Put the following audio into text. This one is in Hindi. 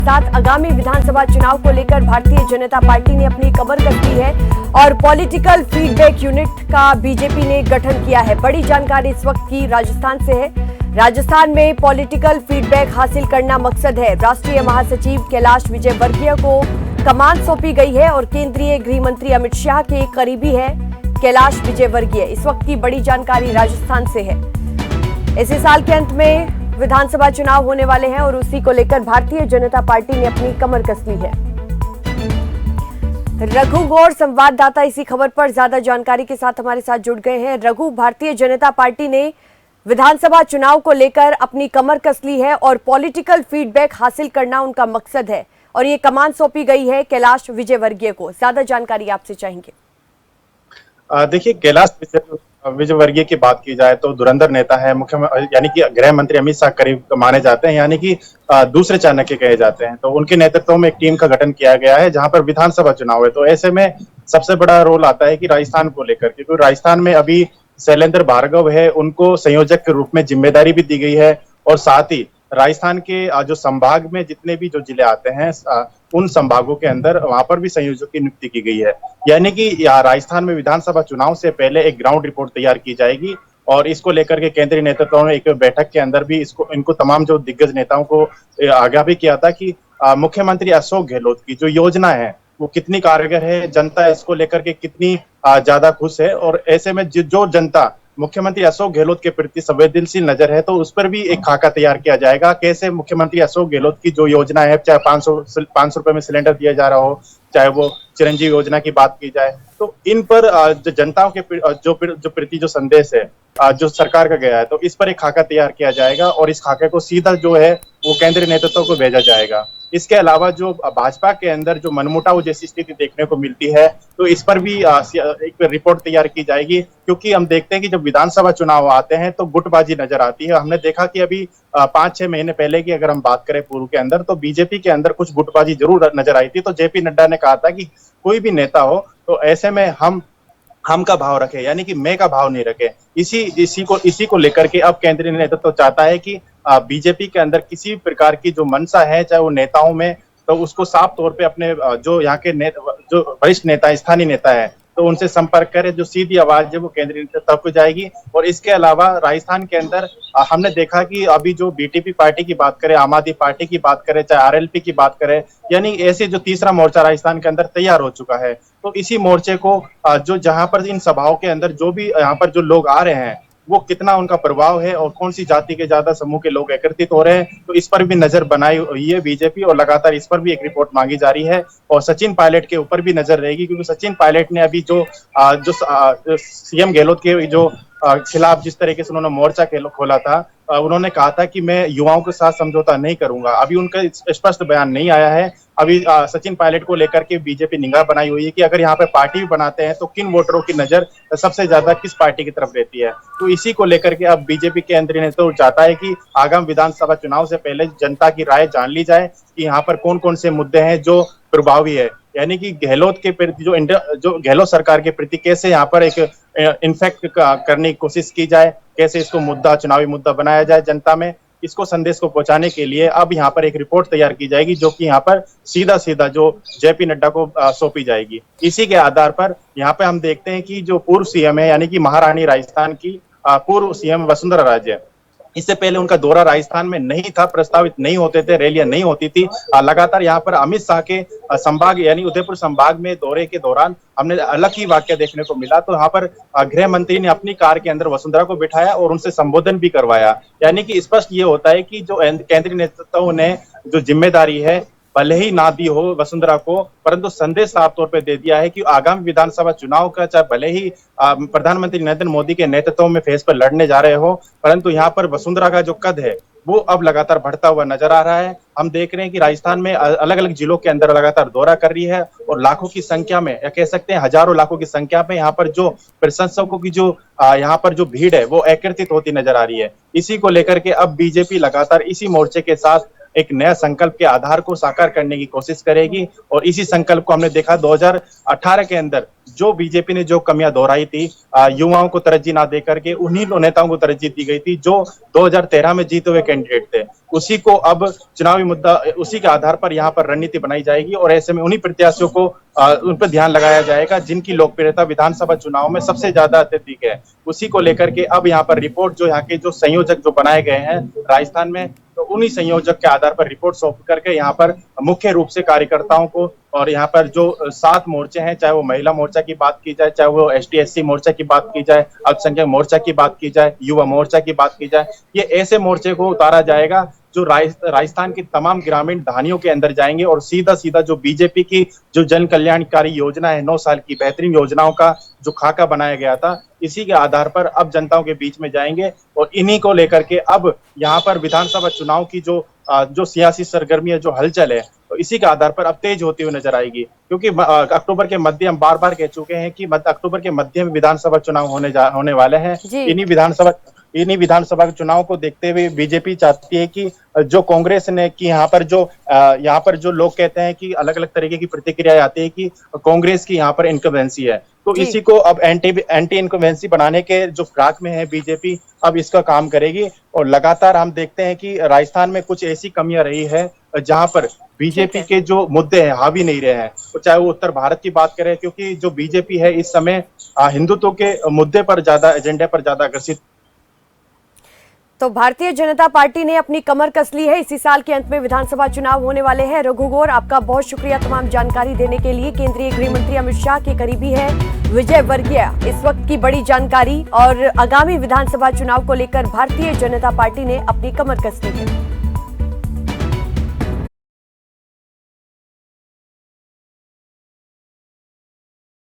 साथ आगामी विधानसभा चुनाव को लेकर भारतीय जनता पार्टी ने अपनी कमर कस ली है और पॉलिटिकल फीडबैक यूनिट का बीजेपी ने गठन किया है। बड़ी जानकारी इस वक्त की राजस्थान से है। राजस्थान में पॉलिटिकल फीडबैक हासिल करना मकसद है। राष्ट्रीय महासचिव कैलाश विजयवर्गीय को कमान सौंपी गई है और केंद्रीय गृह मंत्री अमित शाह के करीबी है कैलाश विजयवर्गीय। इस वक्त की बड़ी जानकारी राजस्थान से है। इसी साल के अंत में विधानसभा चुनाव होने वाले हैं और उसी को लेकर भारतीय जनता पार्टी ने अपनी कमर कस ली है। रघु गौड़ संवाददाता इसी खबर पर ज्यादा जानकारी के साथ हमारे साथ जुड़ गए हैं। रघु, भारतीय जनता पार्टी ने विधानसभा चुनाव को लेकर अपनी कमर कस ली है और पॉलिटिकल फीडबैक हासिल करना उनका मकसद है और ये कमान सौंपी गई है कैलाश विजयवर्गीय को। ज्यादा जानकारी आपसे चाहेंगे। देखिए, कैलाश विजयवर्गीय की बात की जाए तो धुरंधर नेता है। यानी कि गृह मंत्री अमित शाह करीब माने जाते हैं, यानी कि दूसरे चाणक्य कहे जाते हैं। तो उनके नेतृत्व में एक टीम का गठन किया गया है जहां पर विधानसभा चुनाव है। तो ऐसे में सबसे बड़ा रोल आता है कि राजस्थान को लेकर, क्योंकि राजस्थान में अभी शैलेंद्र भार्गव है, उनको संयोजक के रूप में जिम्मेदारी भी दी गई है। और साथ ही राजस्थान के जो संभाग में जितने भी जो जिले आते हैं उन संभागों के अंदर वहां पर भी संयोजक की नियुक्ति की गई है। यानी कि राजस्थान में विधानसभा चुनाव से पहले एक ग्राउंड रिपोर्ट तैयार की जाएगी और इसको लेकर के केंद्रीय नेतृत्व ने एक बैठक के अंदर भी इनको तमाम जो दिग्गज नेताओं को आगाह भी किया था कि मुख्यमंत्री अशोक गहलोत की जो योजना है वो कितनी कारगर है, जनता इसको लेकर के कितनी ज्यादा खुश है। और ऐसे में जो जनता मुख्यमंत्री अशोक गहलोत के प्रति संवेदनशील नजर है तो उस पर भी एक खाका तैयार किया जाएगा। कैसे मुख्यमंत्री अशोक गहलोत की जो योजना है, चाहे 500 रुपए में सिलेंडर दिया जा रहा हो, चाहे वो चिरंजीवी योजना की बात की जाए, तो इन पर जो जनताओं के जो प्रति जो संदेश है जो सरकार का गया है, तो इस पर एक खाका तैयार किया जाएगा और इस खाके को सीधा जो है वो केंद्रीय नेतृत्व को भेजा जाएगा। इसके अलावा जो भाजपा के अंदर जो मनमुटाव जैसी स्थिति देखने को मिलती है तो इस पर भी एक रिपोर्ट तैयार की जाएगी, क्योंकि हम देखते हैं कि जब विधानसभा चुनाव आते हैं तो गुटबाजी नजर आती है। हमने देखा कि अभी 5-6 महीने पहले की अगर हम बात करें पूर्व के अंदर, तो बीजेपी के अंदर कुछ गुटबाजी जरूर नजर आई थी। तो जेपी नड्डा ने कहा था कि कोई भी नेता हो तो ऐसे में हम का भाव रखे, यानी कि मैं का भाव नहीं रखे। इसी को लेकर के अब केंद्रीय नेतृत्व चाहता है कि बीजेपी के अंदर किसी प्रकार की जो मंशा है, चाहे वो नेताओं में, तो उसको साफ तौर पे अपने जो यहाँ के जो वरिष्ठ नेता, स्थानीय नेता है, तो उनसे संपर्क करे। जो सीधी आवाज है वो केंद्रीय नेतृत्व को जाएगी। और इसके अलावा राजस्थान के अंदर हमने देखा कि अभी जो बीटीपी पार्टी की बात करें, आम आदमी पार्टी की बात करें, चाहे आरएलपी की बात करें, यानी ऐसे जो तीसरा मोर्चा राजस्थान के अंदर तैयार हो चुका है। तो इसी मोर्चे को जो जहां पर इन सभाओं के अंदर जो भी यहाँ पर जो लोग आ रहे हैं वो कितना उनका प्रभाव है और कौन सी जाति के ज्यादा समूह के लोग एकत्रित हो रहे हैं, तो इस पर भी नजर बनाई हुई है बीजेपी और लगातार इस पर भी एक रिपोर्ट मांगी जा रही है। और सचिन पायलट के ऊपर भी नजर रहेगी, क्योंकि सचिन पायलट ने अभी जो सीएम गहलोत के जो खिलाफ जिस तरीके से उन्होंने मोर्चा खोला था, उन्होंने कहा था कि मैं युवाओं के साथ समझौता नहीं करूंगा। अभी उनका स्पष्ट बयान नहीं आया है। अभी सचिन पायलट को लेकर के बीजेपी निगाह बनाई हुई है कि अगर यहाँ पे पार्टी भी बनाते हैं तो किन वोटरों की नजर सबसे ज्यादा किस पार्टी की तरफ रहती है। तो इसी को लेकर के अब बीजेपी केंद्रीय नेतृत्व चाहता है कि आगामी विधानसभा चुनाव से पहले जनता की राय जान ली जाए कि यहाँ पर कौन कौन से मुद्दे हैं जो प्रभावी है, यानी कि गहलोत के प्रति जो गहलोत सरकार के प्रति कैसे यहाँ पर एक इन्फेक्ट करने की कोशिश की जाए, कैसे इसको चुनावी मुद्दा बनाया जाए जनता में। इसको संदेश को पहुंचाने के लिए अब यहाँ पर एक रिपोर्ट तैयार की जाएगी जो कि यहाँ पर सीधा जो जेपी नड्डा को सौंपी जाएगी। इसी के आधार पर यहाँ पे हम देखते हैं कि जो पूर्व सीएम है, यानी कि महारानी राजस्थान की पूर्व सीएम वसुंधरा राजे, इससे पहले उनका दौरा राजस्थान में नहीं था, प्रस्तावित नहीं होते थे, रैलियां नहीं होती थी। लगातार यहाँ पर अमित शाह के संभाग यानी उदयपुर संभाग में दौरे के दौरान हमने अलग ही वाक्य देखने को मिला। तो यहाँ पर गृह मंत्री ने अपनी कार के अंदर वसुंधरा को बिठाया और उनसे संबोधन भी करवाया। यानी कि स्पष्ट ये होता है कि जो केंद्रीय नेतृत्व ने जो जिम्मेदारी है भले ही ना दी हो वसुंधरा को, परंतु संदेश साफ तौर पे दे दिया है कि आगामी विधानसभा चुनाव का चाहे भले ही प्रधानमंत्री नरेंद्र मोदी के नेतृत्व में फेस पर लड़ने जा रहे हो, परंतु यहाँ पर वसुंधरा का जो कद है वो अब लगातार बढ़ता हुआ नजर आ रहा है। हम देख रहे हैं कि राजस्थान में अलग अलग जिलों के अंदर लगातार दौरा कर रही है और लाखों की संख्या में, या कह सकते हैं हजारों लाखों की संख्या में यहाँ पर जो प्रशंसकों की जो यहाँ पर जो भीड़ है वो एकत्रित होती नजर आ रही है। इसी को लेकर के अब बीजेपी लगातार इसी मोर्चे के साथ एक नया संकल्प के आधार को साकार करने की कोशिश करेगी। और इसी संकल्प को हमने देखा 2018 के अंदर जो बीजेपी ने जो कमियां दोहराई थी, युवाओं को तरजीह ना देकर के उन्हीं नेताओं को तरजीह दी गई थी जो 2013 में जीते हुए कैंडिडेट थे। उसी को अब चुनावी मुद्दा, उसी के आधार पर यहाँ पर रणनीति बनाई जाएगी और ऐसे में उन्हीं प्रत्याशियों को उन पर ध्यान लगाया जाएगा जिनकी लोकप्रियता विधानसभा चुनाव में सबसे ज्यादा अत्यधिक है। उसी को लेकर के अब यहाँ पर रिपोर्ट जो यहाँ के जो संयोजक जो बनाए गए हैं राजस्थान में, तो उन्हीं संयोजक के आधार पर रिपोर्ट सौंप करके यहाँ पर मुख्य रूप से कार्यकर्ताओं को और यहाँ पर जो 7 मोर्चे हैं, चाहे वो महिला मोर्चा की बात की जाए, चाहे वो ST/SC मोर्चा की बात की जाए, अल्पसंख्यक मोर्चा की बात की जाए, युवा मोर्चा की बात की जाए, ये ऐसे मोर्चे को उतारा जाएगा जो राजस्थान की तमाम ग्रामीण ढानियों के अंदर जाएंगे और सीधा सीधा जो बीजेपी की जो जन कल्याणकारी योजना है 9 साल की बेहतरीन योजनाओं का जो खाका बनाया गया था, इसी के आधार पर अब जनताओं के बीच में जाएंगे और इन्हीं को लेकर के अब यहाँ पर विधानसभा चुनाव की जो सियासी सरगर्मी है, जो हलचल है, तो इसी के आधार पर अब तेज होती हुई नजर आएगी। क्योंकि अक्टूबर के मध्य, हम बार बार कह चुके हैं कि अक्टूबर के मध्य में विधानसभा चुनाव होने वाले हैं। इन्हीं विधानसभा के चुनाव को देखते हुए बीजेपी चाहती है कि जो कांग्रेस ने कि यहाँ पर जो लोग कहते हैं कि अलग अलग तरीके की प्रतिक्रिया आती है कि कांग्रेस की यहाँ पर इनकम्बेंसी है, तो इसी को अब एंटी इनकम्बेंसी बनाने के जो फिराक में है बीजेपी, अब इसका काम करेगी। और लगातार हम देखते हैं कि राजस्थान में कुछ ऐसी कमियां रही है जहां पर बीजेपी के जो मुद्दे हैं हावी नहीं रहे हैं, तो चाहे वो उत्तर भारत की बात करें, क्योंकि जो बीजेपी है इस समय हिंदुत्व के मुद्दे पर ज्यादा, एजेंडे पर ज्यादा अग्रसित। तो भारतीय जनता पार्टी ने अपनी कमर कस ली है। इसी साल के अंत में विधानसभा चुनाव होने वाले हैं। रघु गौर, आपका बहुत शुक्रिया तमाम जानकारी देने के लिए। केंद्रीय गृह मंत्री अमित शाह के करीबी है विजय वर्गीय, इस वक्त की बड़ी जानकारी और आगामी विधानसभा चुनाव को लेकर भारतीय जनता पार्टी ने अपनी कमर कस ली है।